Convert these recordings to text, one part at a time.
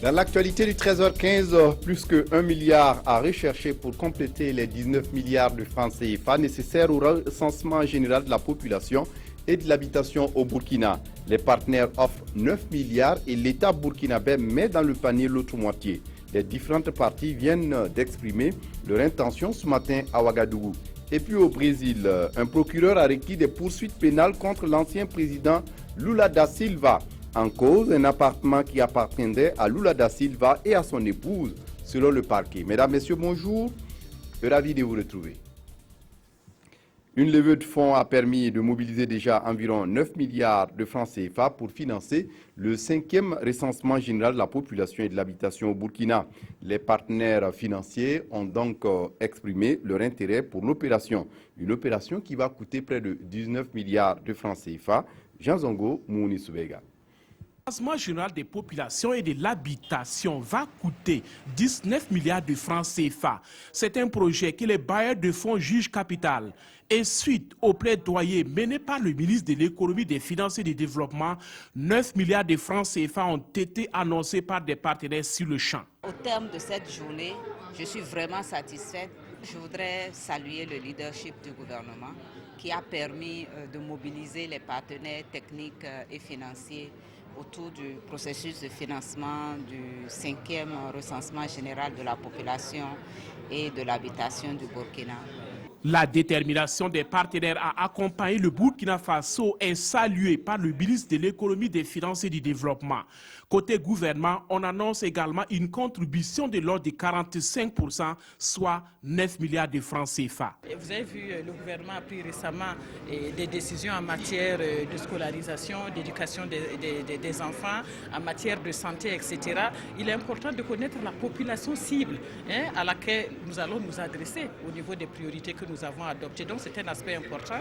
Dans l'actualité du 13h15, plus que 1 milliard à rechercher pour compléter les 19 milliards de francs CFA nécessaires au recensement général de la population et de l'habitation au Burkina. Les partenaires offrent 9 milliards et l'État burkinabé met dans le panier l'autre moitié. Les différentes parties viennent d'exprimer leur intention ce matin à Ouagadougou. Et puis au Brésil, un procureur a requis des poursuites pénales contre l'ancien président Lula da Silva. En cause, un appartement qui appartenait à Lula da Silva et à son épouse, selon le parquet. Mesdames, Messieurs, bonjour. Ravi de vous retrouver. Une levée de fonds a permis de mobiliser déjà environ 9 milliards de francs CFA pour financer le 5e recensement général de la population et de l'habitation au Burkina. Les partenaires financiers ont donc exprimé leur intérêt pour l'opération. Une opération qui va coûter près de 19 milliards de francs CFA. Jean Zongo, Mouni Soubega. Le recensement général des populations et de l'habitation va coûter 19 milliards de francs CFA. C'est un projet que les bailleurs de fonds jugent capital. Et suite au plaidoyer mené par le ministre de l'économie, des finances et du développement, 9 milliards de francs CFA ont été annoncés par des partenaires sur le champ. Au terme de cette journée, je suis vraiment satisfaite. Je voudrais saluer le leadership du gouvernement qui a permis de mobiliser les partenaires techniques et financiers autour du processus de financement du 5e recensement général de la population et de l'habitation du Burkina. La détermination des partenaires à accompagner le Burkina Faso est saluée par le ministre de l'économie, des finances et du développement. Côté gouvernement, on annonce également une contribution de l'ordre de 45%, soit 9 milliards de francs CFA. Vous avez vu, le gouvernement a pris récemment des décisions en matière de scolarisation, d'éducation des enfants, en matière de santé, etc. Il est important de connaître la population cible à laquelle nous allons nous adresser au niveau des priorités que nous avons adoptées. Donc c'est un aspect important.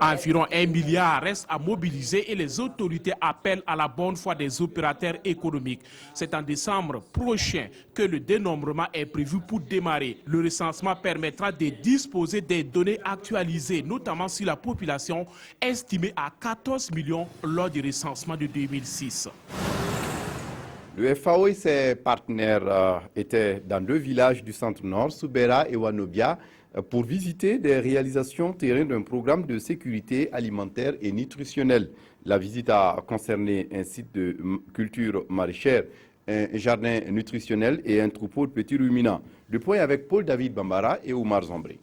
Environ 1 milliard reste à mobiliser et les autorités appellent à la bonne foi des opérateurs économiques. C'est en décembre prochain que le dénombrement est prévu pour démarrer. Le recensement permettra de disposer des données actualisées, notamment sur la population estimée à 14 millions lors du recensement de 2006. Le FAO et ses partenaires étaient dans 2 villages du centre-nord, Soubera et Wanobia, pour visiter des réalisations terrain d'un programme de sécurité alimentaire et nutritionnelle. La visite a concerné un site de culture maraîchère, un jardin nutritionnel et un troupeau de petits ruminants. Le point avec Paul-David Bambara et Oumar Zombré.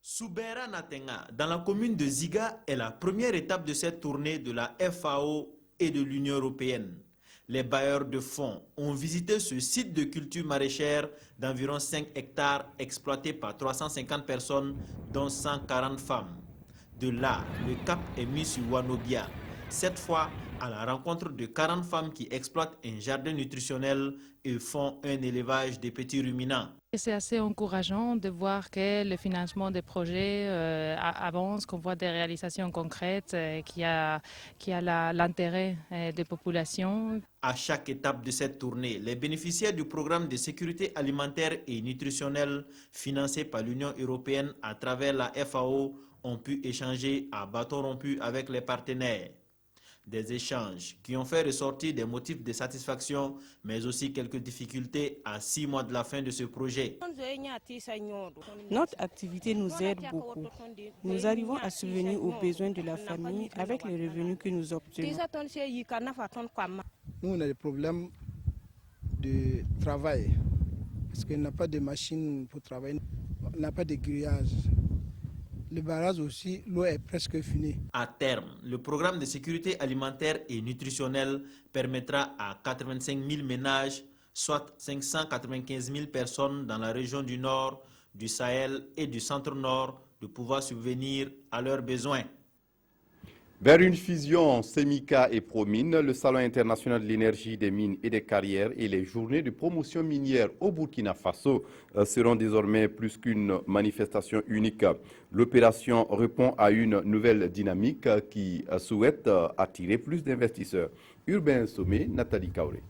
Soubera Natenga, dans la commune de Ziga, est la première étape de cette tournée de la FAO et de l'Union européenne. Les bailleurs de fonds ont visité ce site de culture maraîchère d'environ 5 hectares exploité par 350 personnes, dont 140 femmes. De là, le cap est mis sur Wanobia, cette fois à la rencontre de 40 femmes qui exploitent un jardin nutritionnel et font un élevage de petits ruminants. C'est assez encourageant de voir que le financement des projets avance, qu'on voit des réalisations concrètes, qu'il y a l'intérêt des populations. À chaque étape de cette tournée, les bénéficiaires du programme de sécurité alimentaire et nutritionnelle financé par l'Union européenne à travers la FAO ont pu échanger à bâton rompu avec les partenaires. Des échanges qui ont fait ressortir des motifs de satisfaction, mais aussi quelques difficultés à 6 mois de la fin de ce projet. Notre activité nous aide beaucoup. Nous arrivons à subvenir aux besoins de la famille avec les revenus que nous obtenons. Nous, on a des problèmes de travail, parce qu'on n'a pas de machine pour travailler, on n'a pas de grillage. Le barrage aussi, l'eau est presque finie. À terme, le programme de sécurité alimentaire et nutritionnelle permettra à 85 000 ménages, soit 595 000 personnes dans la région du Nord, du Sahel et du Centre-Nord, de pouvoir subvenir à leurs besoins. Vers une fusion Semika et Promine, le Salon international de l'énergie, des mines et des carrières et les journées de promotion minière au Burkina Faso seront désormais plus qu'une manifestation unique. L'opération répond à une nouvelle dynamique qui souhaite attirer plus d'investisseurs. Urbain Sommet, Nathalie Kauré.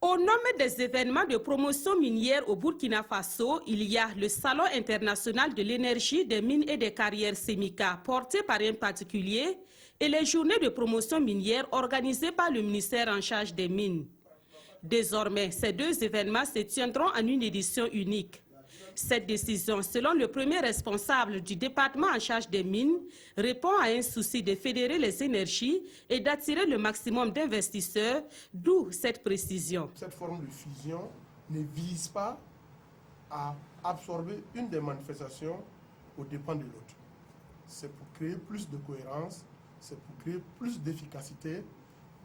Au nom des événements de promotion minière au Burkina Faso, il y a le Salon international de l'énergie, des mines et des carrières SEMICA, porté par un particulier, et les journées de promotion minière organisées par le ministère en charge des mines. Désormais, ces deux événements se tiendront en une édition unique. Cette décision, selon le premier responsable du département en charge des mines, répond à un souci de fédérer les énergies et d'attirer le maximum d'investisseurs, d'où cette précision. Cette forme de fusion ne vise pas à absorber une des manifestations aux dépens de l'autre. C'est pour créer plus de cohérence, c'est pour créer plus d'efficacité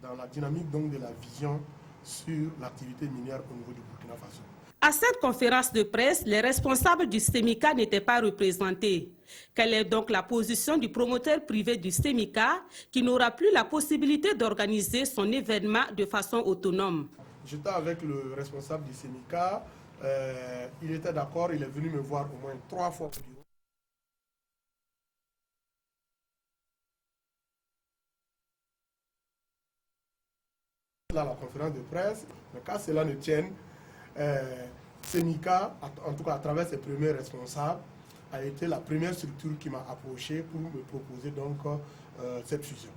dans la dynamique donc de la vision sur l'activité minière au niveau du Burkina Faso. À cette conférence de presse, les responsables du SEMICA n'étaient pas représentés. Quelle est donc la position du promoteur privé du SEMICA qui n'aura plus la possibilité d'organiser son événement de façon autonome? J'étais avec le responsable du SEMICA, il était d'accord, il est venu me voir au moins 3 fois au bureau. Là, la conférence de presse, mais quand cela ne tienne, SEMICA, en tout cas à travers ses premiers responsables, a été la première structure qui m'a approché pour me proposer donc cette fusion.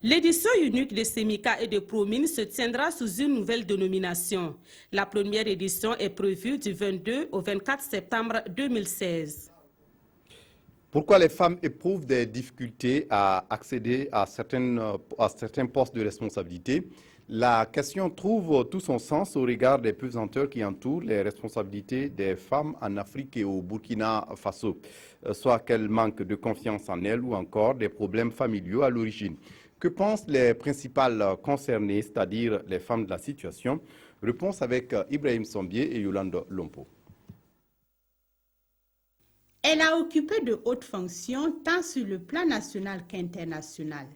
L'édition unique de SEMICA et de Promines se tiendra sous une nouvelle dénomination. La première édition est prévue du 22 au 24 septembre 2016. Pourquoi les femmes éprouvent des difficultés à accéder à certains postes de responsabilité? La question trouve tout son sens au regard des pesanteurs qui entourent les responsabilités des femmes en Afrique et au Burkina Faso, soit qu'elles manquent de confiance en elles ou encore des problèmes familiaux à l'origine. Que pensent les principales concernées, c'est-à-dire les femmes de la situation? Réponse avec Ibrahim Sombier et Yolande Lompo. Elle a occupé de hautes fonctions tant sur le plan national qu'international.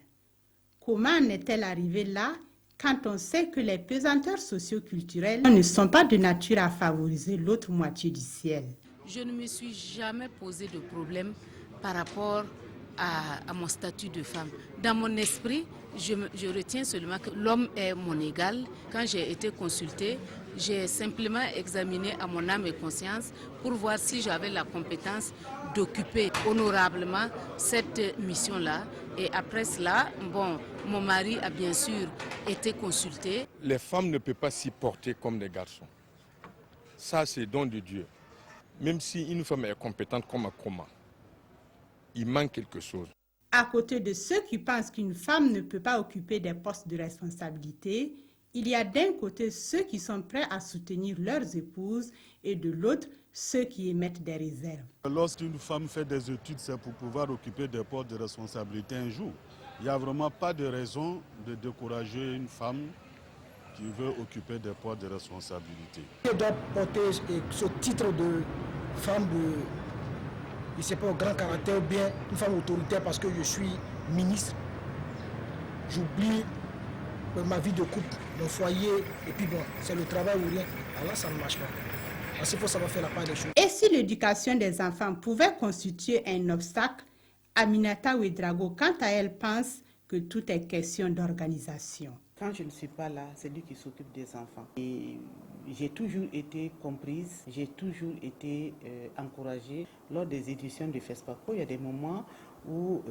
Comment en est-elle arrivée là quand on sait que les pesanteurs socioculturelles ne sont pas de nature à favoriser l'autre moitié du ciel? Je ne me suis jamais posé de problème par rapport à mon statut de femme. Dans mon esprit, je retiens seulement que l'homme est mon égal. Quand j'ai été consultée, j'ai simplement examiné à mon âme et conscience pour voir si j'avais la compétence d'occuper honorablement cette mission-là. Et après cela, bon, mon mari a bien sûr été consulté. Les femmes ne peuvent pas s'y porter comme les garçons. Ça, c'est don de Dieu. Même si une femme est compétente comme un coma, il manque quelque chose. À côté de ceux qui pensent qu'une femme ne peut pas occuper des postes de responsabilité, il y a d'un côté ceux qui sont prêts à soutenir leurs épouses et de l'autre ceux qui émettent des réserves. Lorsqu'une femme fait des études, c'est pour pouvoir occuper des postes de responsabilité un jour. Il n'y a vraiment pas de raison de décourager une femme qui veut occuper des postes de responsabilité. Je dois porter ce titre de femme de, je ne sais pas, au grand caractère, ou bien une femme autoritaire parce que je suis ministre. J'oublie ma vie de couple, mon foyer, et puis bon, c'est le travail ou rien. Alors là, ça ne marche pas. Parce qu'il faut savoir faire la part des choses. Et si l'éducation des enfants pouvait constituer un obstacle, Aminata Ouedraogo, quant à elle, pense que tout est question d'organisation. Quand je ne suis pas là, c'est lui qui s'occupe des enfants. Et j'ai toujours été comprise, j'ai toujours été encouragée. Lors des éditions de FESPACO, il y a des moments où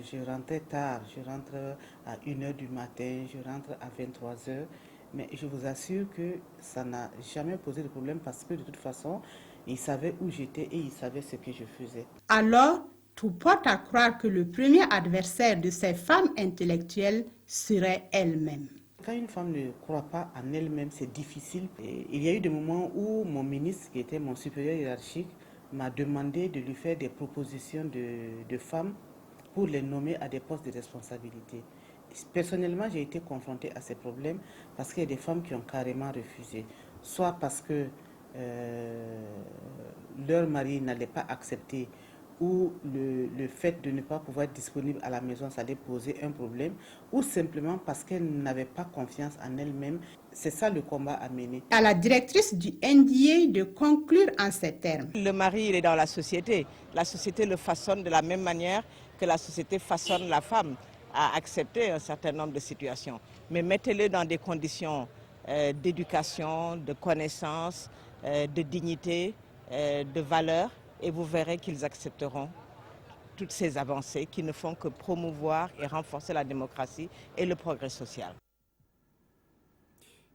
je rentrais tard, je rentre à 1h du matin, je rentre à 23h. Mais je vous assure que ça n'a jamais posé de problème parce que de toute façon, ils savaient où j'étais et ils savaient ce que je faisais. Alors, tout porte à croire que le premier adversaire de ces femmes intellectuelles serait elle-même. Quand une femme ne croit pas en elle-même, c'est difficile. Et il y a eu des moments où mon ministre, qui était mon supérieur hiérarchique, m'a demandé de lui faire des propositions de femmes pour les nommer à des postes de responsabilité. Personnellement, j'ai été confrontée à ces problèmes parce qu'il y a des femmes qui ont carrément refusé. Soit parce que leur mari n'allait pas accepter ou le fait de ne pas pouvoir être disponible à la maison, ça allait poser un problème, ou simplement parce qu'elle n'avait pas confiance en elle-même. C'est ça le combat à mener. À la directrice du NDA de conclure en ces termes. Le mari, il est dans la société. La société le façonne de la même manière que la société façonne la femme à accepter un certain nombre de situations. Mais mettez-le dans des conditions d'éducation, de connaissances, de dignité, de valeurs, et vous verrez qu'ils accepteront toutes ces avancées qui ne font que promouvoir et renforcer la démocratie et le progrès social.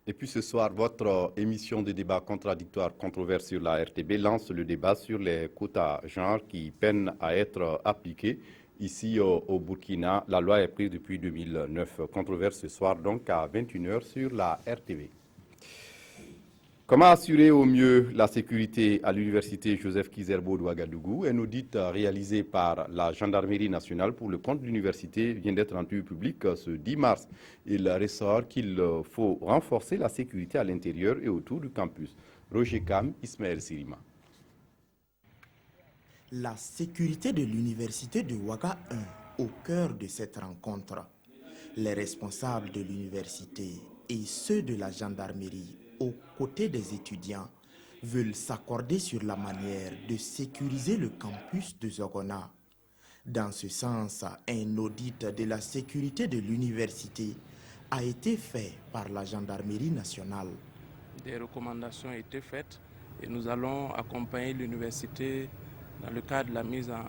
Et puis ce soir, votre émission de débat contradictoire controverse sur la RTB lance le débat sur les quotas genre qui peinent à être appliqués. Ici au Burkina, la loi est prise depuis 2009. Controverse ce soir donc à 21h sur la RTV. Comment assurer au mieux la sécurité à l'université Joseph Kizerbo de Ouagadougou? Un audit réalisé par la Gendarmerie nationale pour le compte de l'université vient d'être rendu public ce 10 mars. Il ressort qu'il faut renforcer la sécurité à l'intérieur et autour du campus. Roger Kam, Ismaël Sirima. La sécurité de l'université de Ouaga 1 au cœur de cette rencontre. Les responsables de l'université et ceux de la gendarmerie aux côtés des étudiants veulent s'accorder sur la manière de sécuriser le campus de Zogona. Dans ce sens, un audit de la sécurité de l'université a été fait par la gendarmerie nationale. Des recommandations ont été faites et nous allons accompagner l'université dans le cadre de la mise en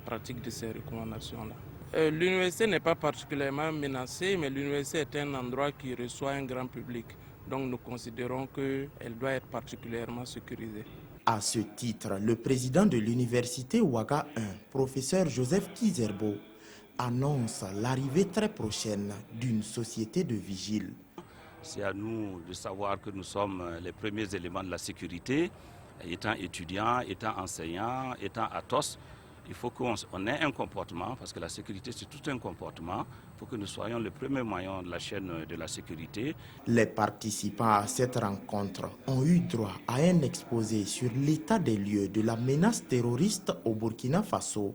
pratique de ces recommandations-là. L'université n'est pas particulièrement menacée, mais l'université est un endroit qui reçoit un grand public. Donc nous considérons qu'elle doit être particulièrement sécurisée. À ce titre, le président de l'université Ouaga 1, professeur Joseph Kizerbo, annonce l'arrivée très prochaine d'une société de vigiles. C'est à nous de savoir que nous sommes les premiers éléments de la sécurité, étant étudiants, étant enseignants, étant athos. Il faut qu'on ait un comportement, parce que la sécurité c'est tout un comportement. Il faut que nous soyons le premier maillon de la chaîne de la sécurité. Les participants à cette rencontre ont eu droit à un exposé sur l'état des lieux de la menace terroriste au Burkina Faso,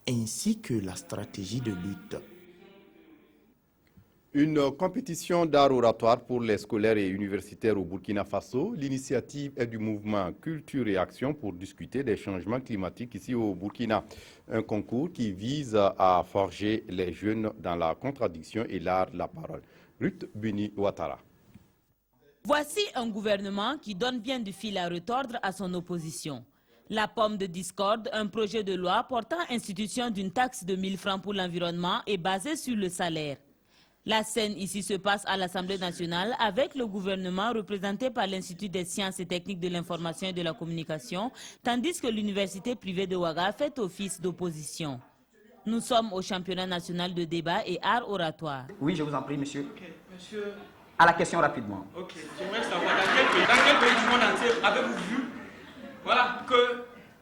ainsi que la stratégie de lutte. Une compétition d'art oratoire pour les scolaires et universitaires au Burkina Faso. L'initiative est du mouvement Culture et Action pour discuter des changements climatiques ici au Burkina. Un concours qui vise à forger les jeunes dans la contradiction et l'art de la parole. Ruth Buni Ouattara. Voici un gouvernement qui donne bien du fil à retordre à son opposition. La pomme de discorde, un projet de loi portant institution d'une taxe de 1000 francs pour l'environnement est basé sur le salaire. La scène ici se passe à l'Assemblée nationale avec le gouvernement représenté par l'Institut des sciences et techniques de l'information et de la communication, tandis que l'université privée de Ouaga fait office d'opposition. Nous sommes au championnat national de débat et art oratoire. Oui, je vous en prie, monsieur. Monsieur... À la question rapidement. Ok, j'aimerais savoir dans quel pays du monde entier avez-vous vu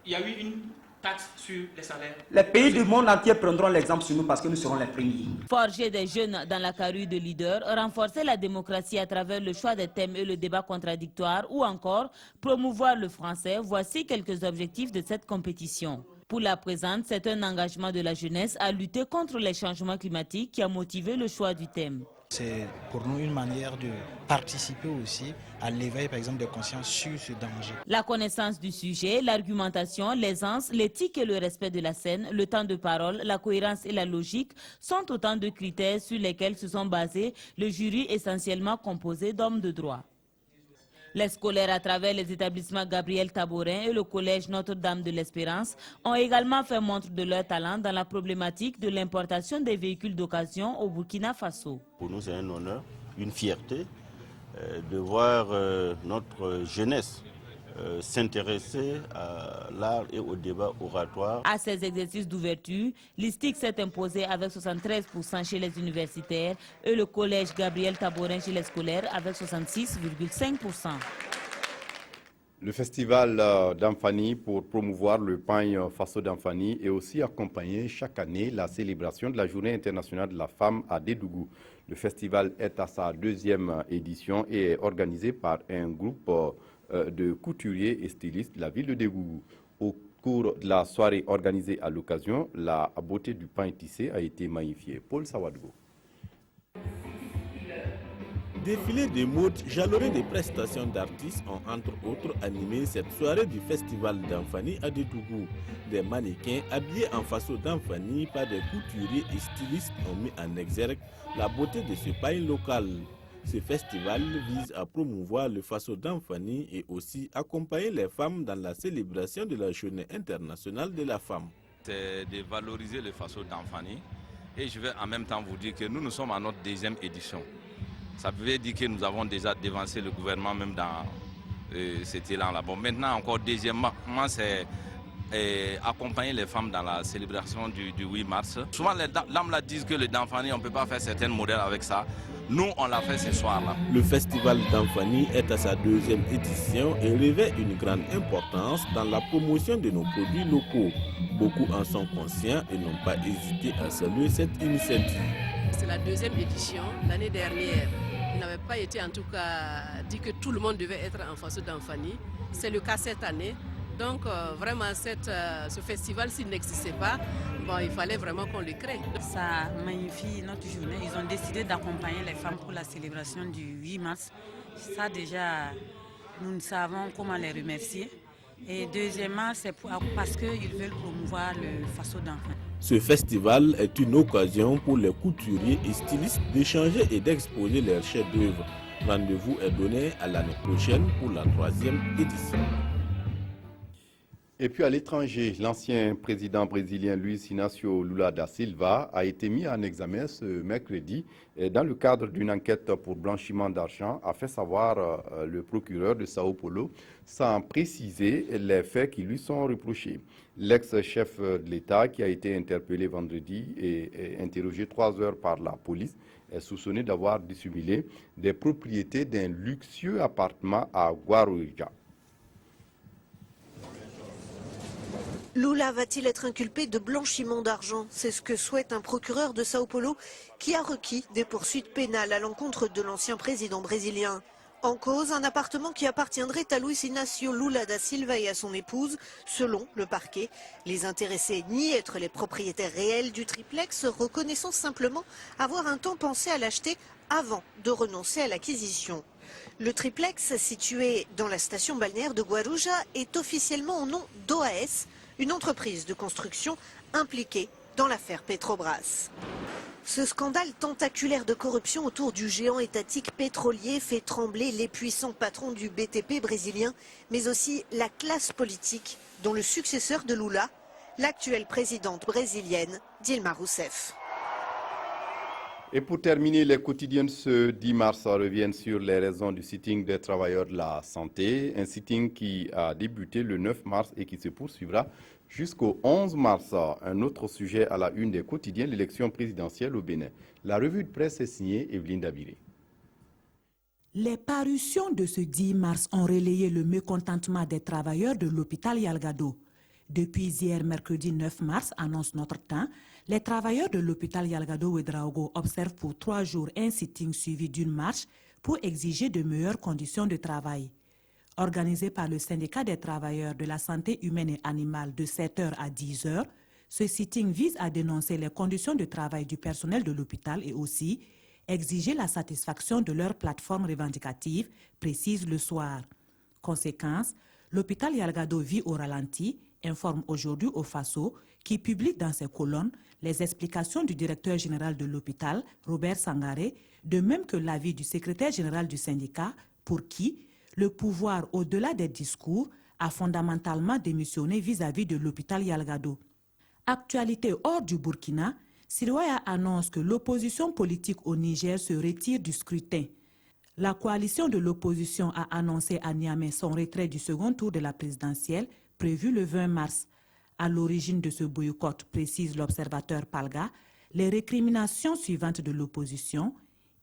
qu'il y a eu une taxe sur les salaires? Les pays du monde entier prendront l'exemple sur nous parce que nous serons les premiers. Forger des jeunes dans la carrure de leaders, renforcer la démocratie à travers le choix des thèmes et le débat contradictoire ou encore promouvoir le français, voici quelques objectifs de cette compétition. Pour la présente, c'est un engagement de la jeunesse à lutter contre les changements climatiques qui a motivé le choix du thème. C'est pour nous une manière de participer aussi à l'éveil, par exemple, de conscience sur ce danger. La connaissance du sujet, l'argumentation, l'aisance, l'éthique et le respect de la scène, le temps de parole, la cohérence et la logique sont autant de critères sur lesquels se sont basés le jury essentiellement composé d'hommes de droit. Les scolaires à travers les établissements Gabriel Taborin et le collège Notre-Dame de l'Espérance ont également fait montre de leur talent dans la problématique de l'importation des véhicules d'occasion au Burkina Faso. Pour nous, c'est un honneur, une fierté de voir notre jeunesse s'intéresser à l'art et au débat oratoire. À ces exercices d'ouverture, l'ISTIC s'est imposé avec 73% chez les universitaires et le collège Gabriel Taborin chez les scolaires avec 66,5%. Le festival d'Amfani pour promouvoir le pain Faso d'Amfani est aussi accompagné chaque année la célébration de la Journée internationale de la femme à Dédougou. Le festival est à sa 2e édition et est organisé par un groupe de couturiers et stylistes de la ville de Dédougou. Au cours de la soirée organisée à l'occasion, la beauté du pain tissé a été magnifiée. Paul Sawadgo. Défilés de mode jalonnés de prestations d'artistes ont entre autres animé cette soirée du festival d'Amfani à Dédougou. Des mannequins habillés en façon d'Amfani par des couturiers et stylistes ont mis en exergue la beauté de ce pain local. Ce festival vise à promouvoir le Faso d'Anfani et aussi accompagner les femmes dans la célébration de la Journée internationale de la femme. C'est de valoriser le Faso d'Anfani et je vais en même temps vous dire que nous sommes à notre deuxième édition. Ça veut dire que nous avons déjà devancé le gouvernement même dans cet élan-là. Bon, maintenant encore deuxièmement, c'est accompagner les femmes dans la célébration du 8 mars. Souvent les dames disent que le Danfani, on ne peut pas faire certains modèles avec ça. Nous, on l'a fait ce soir-là. Le festival d'Anfani est à sa deuxième édition et revêt une grande importance dans la promotion de nos produits locaux. Beaucoup en sont conscients et n'ont pas hésité à saluer cette initiative. C'est la deuxième édition. L'année dernière, il n'avait pas été en tout cas dit que tout le monde devait être en Faso d'Anfani. C'est le cas cette année. Donc vraiment ce festival, s'il n'existait pas, bon, il fallait vraiment qu'on le crée. Ça magnifie notre journée. Ils ont décidé d'accompagner les femmes pour la célébration du 8 mars. Ça déjà, nous savons comment les remercier. Et deuxièmement, c'est parce qu'ils veulent promouvoir le Faso d'Anfani. Ce festival est une occasion pour les couturiers et stylistes d'échanger et d'exposer leurs chefs-d'œuvre. Rendez-vous est donné à l'année prochaine pour la 3e édition. Et puis à l'étranger, l'ancien président brésilien Luiz Inácio Lula da Silva a été mis en examen ce mercredi dans le cadre d'une enquête pour blanchiment d'argent, a fait savoir le procureur de Sao Paulo, sans préciser les faits qui lui sont reprochés. L'ex-chef de l'État, qui a été interpellé vendredi et interrogé 3 heures par la police, est soupçonné d'avoir dissimulé des propriétés d'un luxueux appartement à Guarujá. Lula va-t-il être inculpé de blanchiment d'argent? C'est ce que souhaite un procureur de Sao Paulo qui a requis des poursuites pénales à l'encontre de l'ancien président brésilien. En cause, un appartement qui appartiendrait à Luiz Inácio Lula da Silva et à son épouse. Selon le parquet, les intéressés nient être les propriétaires réels du triplex, reconnaissant simplement avoir un temps pensé à l'acheter avant de renoncer à l'acquisition. Le triplex, situé dans la station balnéaire de Guarujá, est officiellement au nom d'OAS, une entreprise de construction impliquée dans l'affaire Petrobras. Ce scandale tentaculaire de corruption autour du géant étatique pétrolier fait trembler les puissants patrons du BTP brésilien, mais aussi la classe politique, dont le successeur de Lula, l'actuelle présidente brésilienne Dilma Rousseff. Et pour terminer, les quotidiens de ce 10 mars reviennent sur les raisons du sitting des travailleurs de la santé, un sitting qui a débuté le 9 mars et qui se poursuivra jusqu'au 11 mars. Un autre sujet à la une des quotidiens, l'élection présidentielle au Bénin. La revue de presse est signée Evelyne Dabiré. Les parutions de ce 10 mars ont relayé le mécontentement des travailleurs de l'hôpital Yalgado. Depuis hier, mercredi 9 mars, annonce Notre Temps, les travailleurs de l'hôpital Yalgado-Ouedraogo observent pour 3 jours un sitting suivi d'une marche pour exiger de meilleures conditions de travail. Organisé par le syndicat des travailleurs de la santé humaine et animale de 7h à 10h, ce sitting vise à dénoncer les conditions de travail du personnel de l'hôpital et aussi exiger la satisfaction de leurs plateformes revendicatives précises le soir. Conséquence, l'hôpital Yalgado vit au ralenti, informe aujourd'hui au Faso, qui publie dans ses colonnes les explications du directeur général de l'hôpital, Robert Sangaré, de même que l'avis du secrétaire général du syndicat, pour qui le pouvoir, au-delà des discours, a fondamentalement démissionné vis-à-vis de l'hôpital Yalgado. Actualité hors du Burkina, Siroya annonce que l'opposition politique au Niger se retire du scrutin. La coalition de l'opposition a annoncé à Niamey son retrait du second tour de la présidentielle, prévu le 20 mars. À l'origine de ce boycott, précise l'observateur Palga, les récriminations suivantes de l'opposition,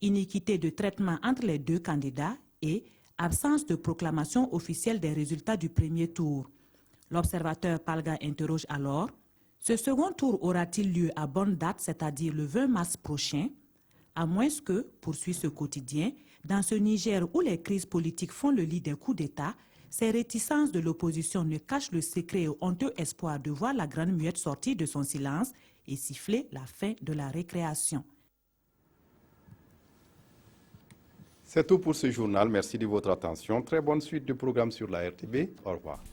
iniquité de traitement entre les deux candidats et absence de proclamation officielle des résultats du premier tour. L'observateur Palga interroge alors, ce second tour aura-t-il lieu à bonne date, c'est-à-dire le 20 mars prochain, à moins que, poursuit ce quotidien, dans ce Niger où les crises politiques font le lit des coups d'État, ces réticences de l'opposition ne cachent le secret et honteux espoir de voir la grande muette sortir de son silence et siffler la fin de la récréation. C'est tout pour ce journal. Merci de votre attention. Très bonne suite de programmes sur la RTB. Au revoir.